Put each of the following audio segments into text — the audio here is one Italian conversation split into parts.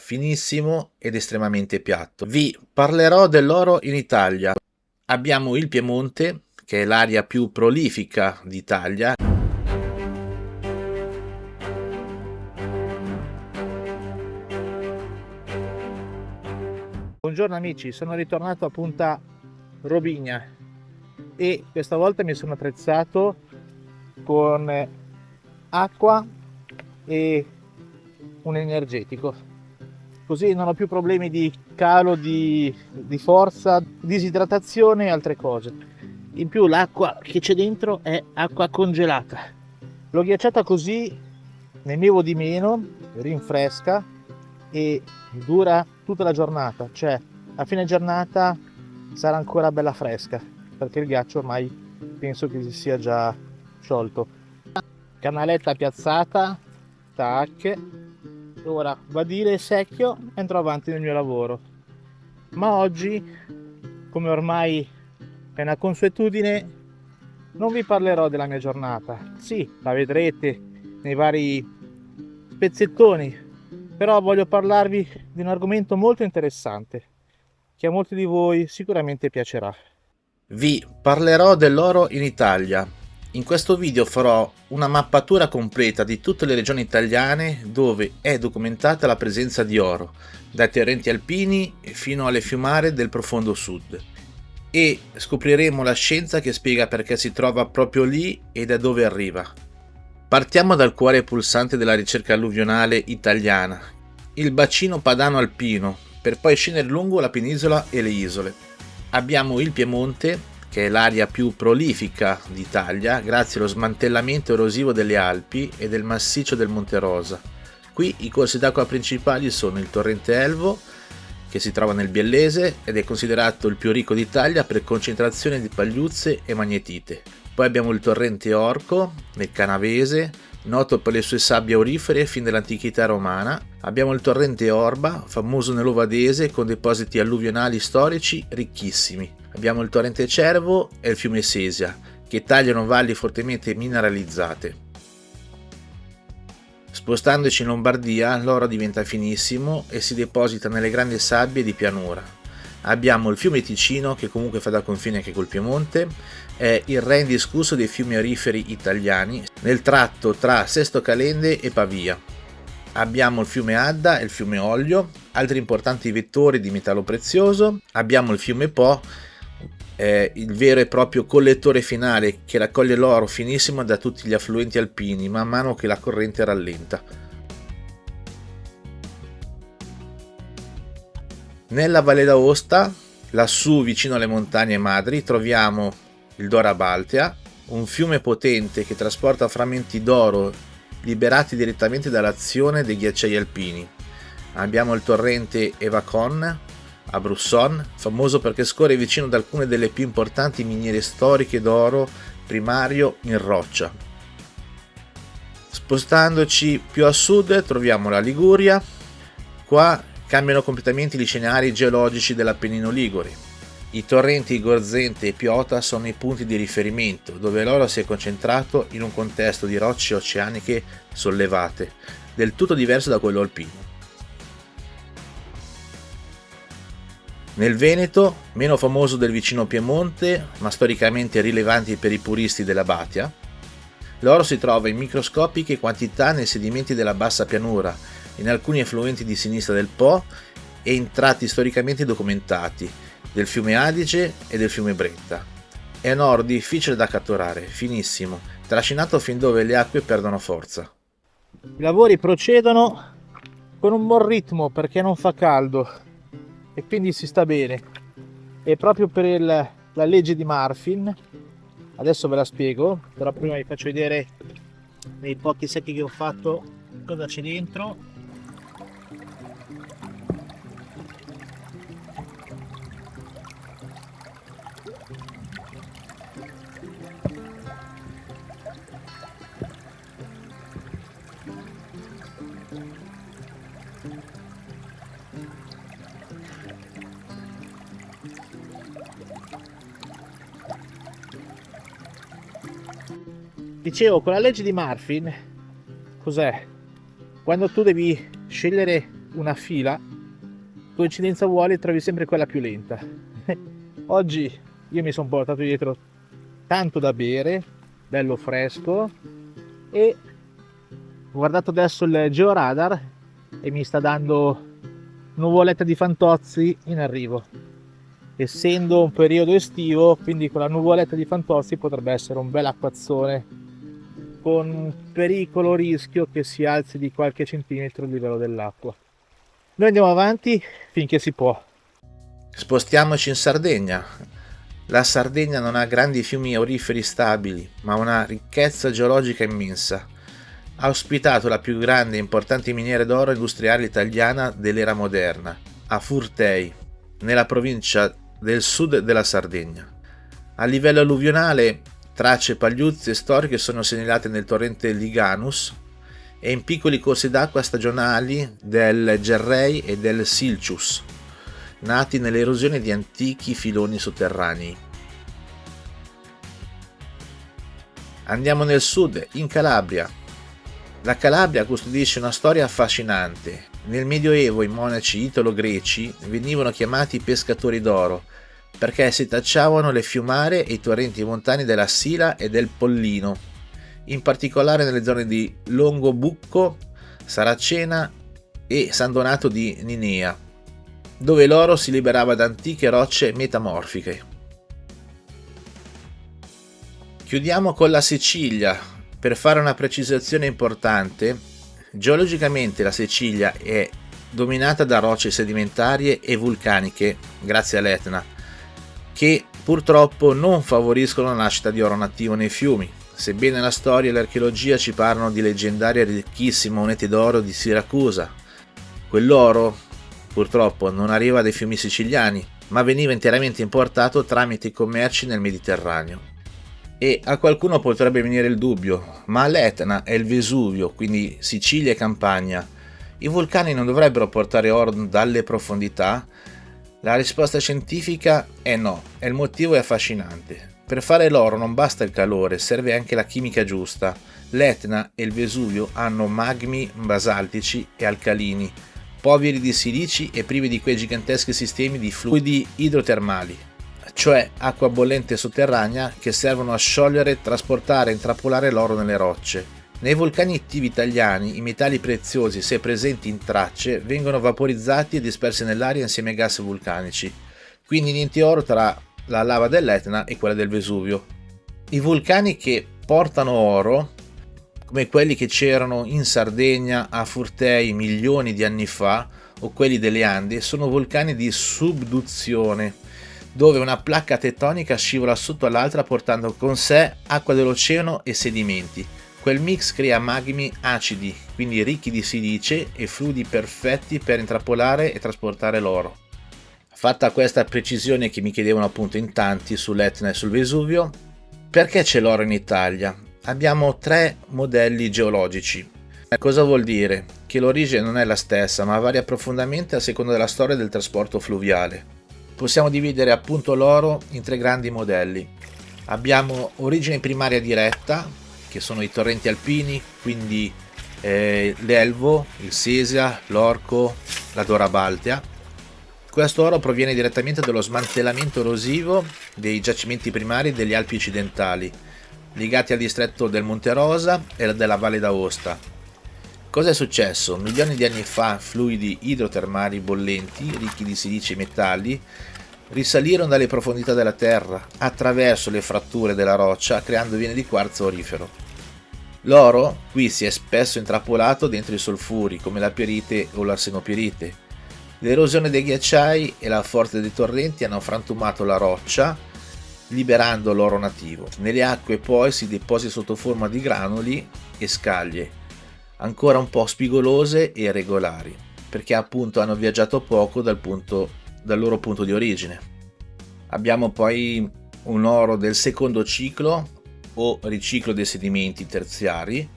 finissimo ed estremamente piatto. Vi parlerò dell'oro in Italia. Abbiamo il Piemonte, che è l'area più prolifica d'Italia. Buongiorno amici, sono ritornato a Punta Robigna e questa volta mi sono attrezzato con acqua e un energetico, così non ho più problemi di calo di forza, disidratazione e altre cose. In più l'acqua che c'è dentro è acqua congelata, l'ho ghiacciata così ne bevo di meno, rinfresca e dura tutta la giornata, cioè a fine giornata sarà ancora bella fresca perché il ghiaccio ormai penso che si sia già sciolto. Canaletta piazzata, tac. Ora badile e secchio e andrò avanti nel mio lavoro. Ma oggi, come ormai è una consuetudine, non vi parlerò della mia giornata. Sì, la vedrete nei vari spezzettoni, però voglio parlarvi di un argomento molto interessante che a molti di voi sicuramente piacerà. Vi parlerò dell'oro in Italia. In questo video farò una mappatura completa di tutte le regioni italiane dove è documentata la presenza di oro, dai torrenti alpini fino alle fiumare del profondo sud. E scopriremo la scienza che spiega perché si trova proprio lì e da dove arriva. Partiamo dal cuore pulsante della ricerca alluvionale italiana, il bacino padano alpino, per poi scendere lungo la penisola e le isole. Abbiamo il Piemonte, che è l'area più prolifica d'Italia grazie allo smantellamento erosivo delle Alpi e del massiccio del Monte Rosa. Qui i corsi d'acqua principali sono il torrente Elvo, che si trova nel Biellese ed è considerato il più ricco d'Italia per concentrazione di pagliuzze e magnetite. Poi abbiamo il torrente Orco nel Canavese, noto per le sue sabbie aurifere fin dall'antichità romana. Abbiamo il torrente Orba, famoso nell'Ovadese con depositi alluvionali storici ricchissimi. Abbiamo il torrente Cervo e il fiume Sesia, che tagliano valli fortemente mineralizzate. Spostandoci in Lombardia, l'oro diventa finissimo e si deposita nelle grandi sabbie di pianura. Abbiamo il fiume Ticino, che comunque fa da confine anche col Piemonte, è il re indiscusso dei fiumi auriferi italiani nel tratto tra Sesto Calende e Pavia. Abbiamo il fiume Adda e il fiume Oglio, altri importanti vettori di metallo prezioso. Abbiamo il fiume Po, il vero e proprio collettore finale che raccoglie l'oro finissimo da tutti gli affluenti alpini man mano che la corrente rallenta. Nella Valle d'Aosta, lassù vicino alle montagne madri, troviamo il Dora Baltea, un fiume potente che trasporta frammenti d'oro liberati direttamente dall'azione dei ghiacciai alpini. Abbiamo il torrente Evacon a Brusson, famoso perché scorre vicino ad alcune delle più importanti miniere storiche d'oro primario in roccia. Spostandoci più a sud troviamo la Liguria. Qua cambiano completamente gli scenari geologici dell'Appennino Ligure. I torrenti Gorzente e Piota sono i punti di riferimento dove l'oro si è concentrato in un contesto di rocce oceaniche sollevate, del tutto diverso da quello alpino. Nel Veneto, meno famoso del vicino Piemonte, ma storicamente rilevanti per i puristi della Batia, l'oro si trova in microscopiche quantità nei sedimenti della bassa pianura, in alcuni effluenti di sinistra del Po e in tratti storicamente documentati del fiume Adige e del fiume Brenta. È un oro difficile da catturare, finissimo, trascinato fin dove le acque perdono forza. I lavori procedono con un buon ritmo perché non fa caldo e quindi si sta bene. E proprio per la legge di Murphy, adesso ve la spiego, però prima vi faccio vedere nei pochi secchi che ho fatto cosa c'è dentro. Dicevo, con la legge di Murphy, cos'è? Quando tu devi scegliere una fila, coincidenza vuole, trovi sempre quella più lenta. Oggi io mi sono portato dietro tanto da bere, bello fresco, e ho guardato adesso il georadar e mi sta dando nuvoletta di Fantozzi in arrivo. Essendo un periodo estivo, quindi con la nuvoletta di Fantozzi potrebbe essere un bel acquazzone con un pericolo rischio che si alzi di qualche centimetro il livello dell'acqua. Noi andiamo avanti finché si può. Spostiamoci in Sardegna. La Sardegna non ha grandi fiumi auriferi stabili, ma una ricchezza geologica immensa. Ha ospitato la più grande e importante miniera d'oro industriale italiana dell'era moderna, a Furtei, nella provincia del sud della Sardegna. A livello alluvionale, tracce pagliuzze storiche sono segnalate nel torrente Liganus e in piccoli corsi d'acqua stagionali del Gerrei e del Silcius, nati nell'erosione di antichi filoni sotterranei. Andiamo nel sud, in Calabria. La Calabria custodisce una storia affascinante. Nel Medioevo i monaci italo-greci venivano chiamati pescatori d'oro perché si tacciavano le fiumare e i torrenti montani della Sila e del Pollino, in particolare nelle zone di Longobucco, Saracena e San Donato di Ninea, dove l'oro si liberava da antiche rocce metamorfiche. Chiudiamo con la Sicilia. Per fare una precisazione importante, geologicamente la Sicilia è dominata da rocce sedimentarie e vulcaniche, grazie all'Etna, che purtroppo non favoriscono la nascita di oro nativo nei fiumi, sebbene la storia e l'archeologia ci parlano di leggendarie e ricchissime monete d'oro di Siracusa. Quell'oro purtroppo non arriva dai fiumi siciliani, ma veniva interamente importato tramite i commerci nel Mediterraneo. E a qualcuno potrebbe venire il dubbio, ma l'Etna e il Vesuvio, quindi Sicilia e Campania, i vulcani non dovrebbero portare oro dalle profondità? La risposta scientifica è no, e il motivo è affascinante. Per fare l'oro non basta il calore, serve anche la chimica giusta. L'Etna e il Vesuvio hanno magmi basaltici e alcalini, poveri di silici e privi di quei giganteschi sistemi di fluidi idrotermali, cioè acqua bollente sotterranea che servono a sciogliere, trasportare e intrappolare l'oro nelle rocce. Nei vulcani attivi italiani i metalli preziosi, se presenti in tracce, vengono vaporizzati e dispersi nell'aria insieme ai gas vulcanici, quindi niente oro tra la lava dell'Etna e quella del Vesuvio. I vulcani che portano oro, come quelli che c'erano in Sardegna a Furtei milioni di anni fa, o quelli delle Andi, sono vulcani di subduzione, dove una placca tettonica scivola sotto all'altra portando con sé acqua dell'oceano e sedimenti. Quel mix crea magmi acidi, quindi ricchi di silice e fluidi perfetti per intrappolare e trasportare l'oro. Fatta questa precisione che mi chiedevano appunto in tanti sull'Etna e sul Vesuvio, perché c'è l'oro in Italia? Abbiamo 3 modelli geologici. Cosa vuol dire? Che l'origine non è la stessa, ma varia profondamente a seconda della storia del trasporto fluviale. Possiamo dividere appunto l'oro in 3 grandi modelli. Abbiamo origine primaria diretta, che sono i torrenti alpini, quindi l'Elvo, il Sesia, l'Orco, la Dora Baltea. Questo oro proviene direttamente dallo smantellamento erosivo dei giacimenti primari degli Alpi occidentali, legati al distretto del Monte Rosa e della Valle d'Aosta. Cosa è successo? Milioni di anni fa fluidi idrotermali bollenti, ricchi di silici e metalli, risalirono dalle profondità della terra attraverso le fratture della roccia creando vene di quarzo orifero. L'oro qui si è spesso intrappolato dentro i solfuri come la pierite o l'arsenopierite. L'erosione dei ghiacciai e la forza dei torrenti hanno frantumato la roccia liberando l'oro nativo. Nelle acque poi si deposita sotto forma di granuli e scaglie, ancora un po' spigolose e irregolari, perché appunto hanno viaggiato poco dal loro punto di origine. Abbiamo poi un oro del secondo ciclo o riciclo dei sedimenti terziari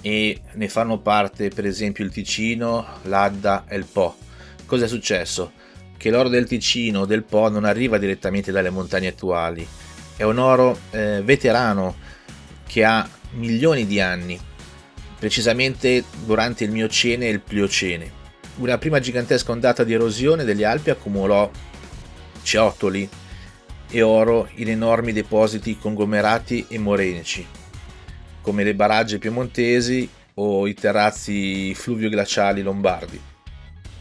e ne fanno parte per esempio il Ticino, l'Adda e il Po. Cosa è successo? Che l'oro del Ticino o del Po non arriva direttamente dalle montagne attuali, è un oro veterano che ha milioni di anni, precisamente durante il Miocene e il Pliocene. una prima gigantesca ondata di erosione delle Alpi accumulò ciottoli e oro in enormi depositi conglomerati e morenici, come le baragge piemontesi o i terrazzi fluvio-glaciali lombardi.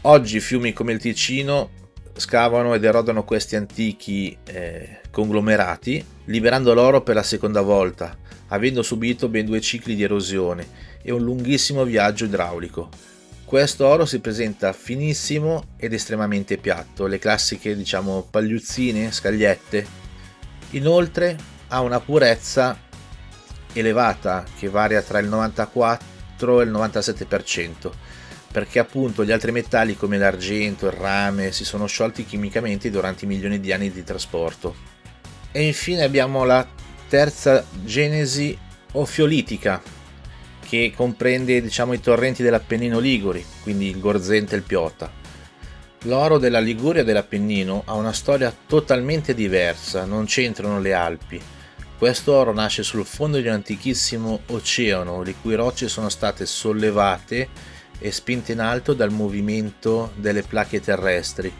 Oggi fiumi come il Ticino scavano ed erodano questi antichi conglomerati, liberando l'oro per la seconda volta, avendo subito ben 2 cicli di erosione e un lunghissimo viaggio idraulico. Questo oro si presenta finissimo ed estremamente piatto, le classiche pagliuzzine, scagliette. Inoltre ha una purezza elevata che varia tra il 94 e il 97%, perché appunto gli altri metalli come l'argento, il rame si sono sciolti chimicamente durante i milioni di anni di trasporto. E infine abbiamo la terza genesi ofiolitica, che comprende i torrenti dell'Appennino Liguri, quindi il Gorzente e il Piota. L'oro della Liguria e dell'Appennino ha una storia totalmente diversa, non c'entrano le Alpi. Questo oro nasce sul fondo di un antichissimo oceano, le cui rocce sono state sollevate e spinte in alto dal movimento delle placche terrestri.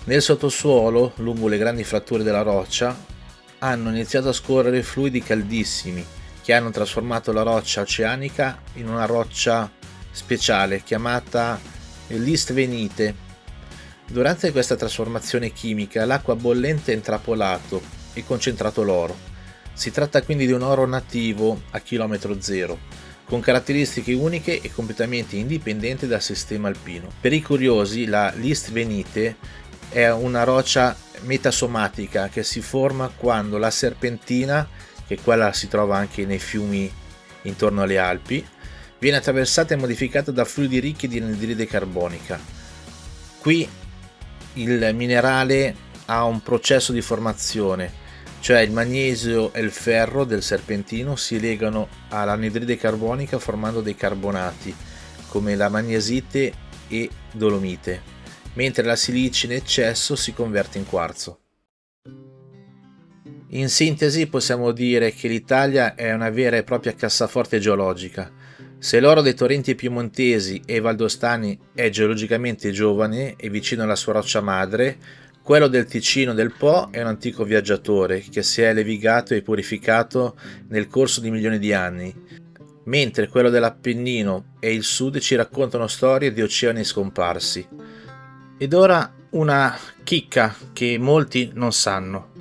Nel sottosuolo, lungo le grandi fratture della roccia, hanno iniziato a scorrere fluidi caldissimi che hanno trasformato la roccia oceanica in una roccia speciale chiamata listvenite. Durante questa trasformazione chimica l'acqua bollente ha intrappolato e concentrato l'oro. Si tratta quindi di un oro nativo a chilometro zero, con caratteristiche uniche e completamente indipendenti dal sistema alpino. Per i curiosi, la listvenite è una roccia metasomatica che si forma quando la serpentina, che quella si trova anche nei fiumi intorno alle Alpi, viene attraversata e modificata da fluidi ricchi di anidride carbonica. Qui il minerale ha un processo di formazione, cioè il magnesio e il ferro del serpentino si legano all'anidride carbonica formando dei carbonati come la magnesite e dolomite, mentre la silice in eccesso si converte in quarzo. In sintesi possiamo dire che l'Italia è una vera e propria cassaforte geologica. Se l'oro dei torrenti piemontesi e valdostani è geologicamente giovane e vicino alla sua roccia madre, quello del Ticino e del Po è un antico viaggiatore che si è levigato e purificato nel corso di milioni di anni, mentre quello dell'Appennino e il Sud ci raccontano storie di oceani scomparsi. Ed ora una chicca che molti non sanno.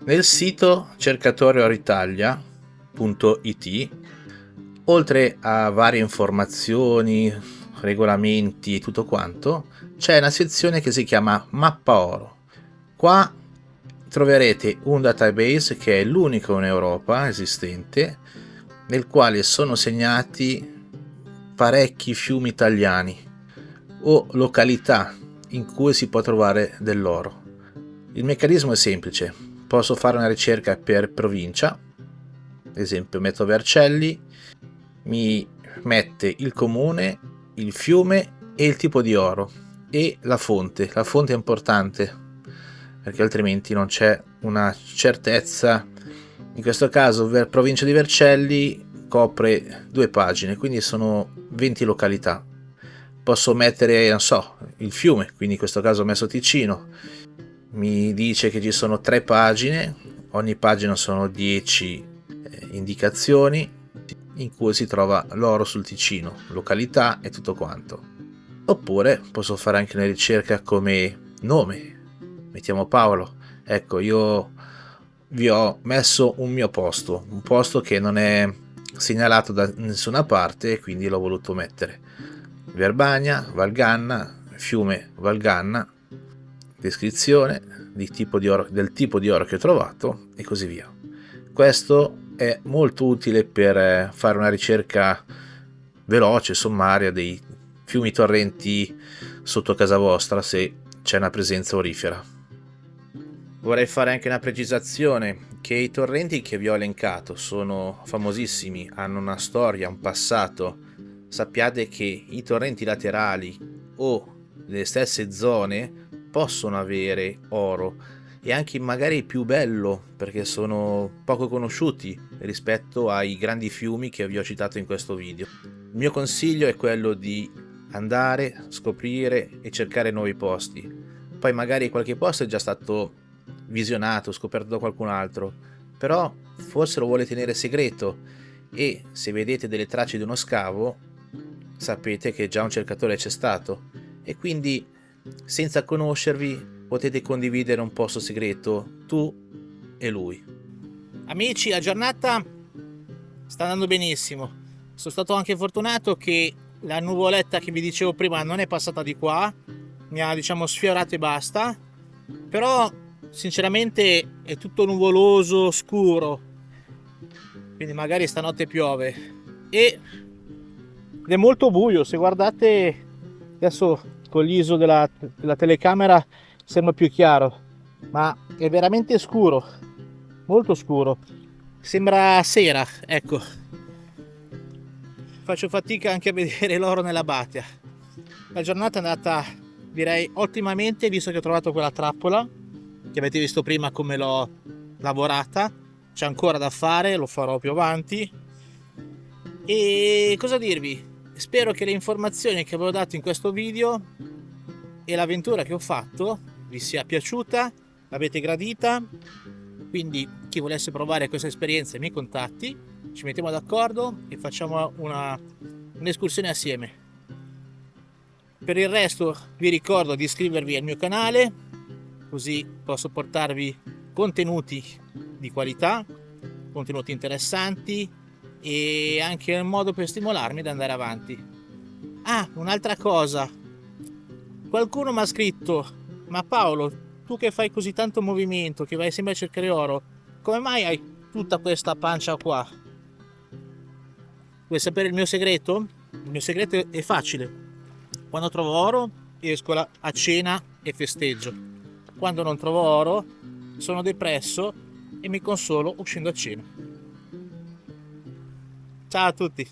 Nel sito cercatorioitalia.it, oltre a varie informazioni, regolamenti e tutto quanto, c'è una sezione che si chiama Mappa Oro. Qua troverete un database che è l'unico in Europa esistente, nel quale sono segnati parecchi fiumi italiani o località in cui si può trovare dell'oro. Il meccanismo è semplice: posso fare una ricerca per provincia, ad esempio metto Vercelli, mi mette il comune, il fiume e il tipo di oro e la fonte. La fonte è importante perché altrimenti non c'è una certezza. In questo caso provincia di Vercelli copre 2 pagine, quindi sono 20 località. Posso mettere, non so, il fiume, quindi in questo caso ho messo Ticino, mi dice che ci sono 3 pagine, ogni pagina sono 10 indicazioni in cui si trova l'oro sul Ticino, località e tutto quanto. Oppure posso fare anche una ricerca come nome, mettiamo Paolo. Ecco, io vi ho messo un mio posto, un posto che non è segnalato da nessuna parte e quindi l'ho voluto mettere. Verbania, Valganna, fiume Valganna, descrizione del tipo di oro che ho trovato e così via. Questo è molto utile per fare una ricerca veloce, sommaria dei fiumi torrenti sotto casa vostra se c'è una presenza orifera. Vorrei fare anche una precisazione che i torrenti che vi ho elencato sono famosissimi, hanno una storia, un passato. Sappiate che i torrenti laterali o le stesse zone possono avere oro e anche magari più bello perché sono poco conosciuti rispetto ai grandi fiumi che vi ho citato in questo video. Il mio consiglio è quello di andare, scoprire e cercare nuovi posti. Poi magari qualche posto è già stato visionato, scoperto da qualcun altro, però forse lo vuole tenere segreto, e se vedete delle tracce di uno scavo sapete che già un cercatore c'è stato, e quindi senza conoscervi potete condividere un posto segreto, tu e lui. Amici, la giornata sta andando benissimo. Sono stato anche fortunato che la nuvoletta che vi dicevo prima non è passata di qua, mi ha sfiorato e basta. Però sinceramente è tutto nuvoloso, scuro, quindi magari stanotte piove. Ed è molto buio, se guardate adesso con l'ISO della telecamera sembra più chiaro, ma è veramente scuro, molto scuro, sembra sera, ecco. Faccio fatica anche a vedere l'oro nella batia. La giornata è andata, direi, ottimamente, visto che ho trovato quella trappola che avete visto prima come l'ho lavorata. C'è ancora da fare, lo farò più avanti. E cosa dirvi? Spero che le informazioni che avevo dato in questo video e l'avventura che ho fatto vi sia piaciuta, l'avete gradita. Quindi chi volesse provare questa esperienza mi contatti, ci mettiamo d'accordo e facciamo un'escursione assieme. Per il resto vi ricordo di iscrivervi al mio canale, così posso portarvi contenuti di qualità, contenuti interessanti e anche un modo per stimolarmi ad andare avanti. Ah, un'altra cosa, qualcuno mi ha scritto: ma Paolo, tu che fai così tanto movimento, che vai sempre a cercare oro, come mai hai tutta questa pancia qua? Vuoi sapere il mio segreto? Il mio segreto è facile: quando trovo oro esco a cena e festeggio, quando non trovo oro sono depresso e mi consolo uscendo a cena. Ciao a tutti!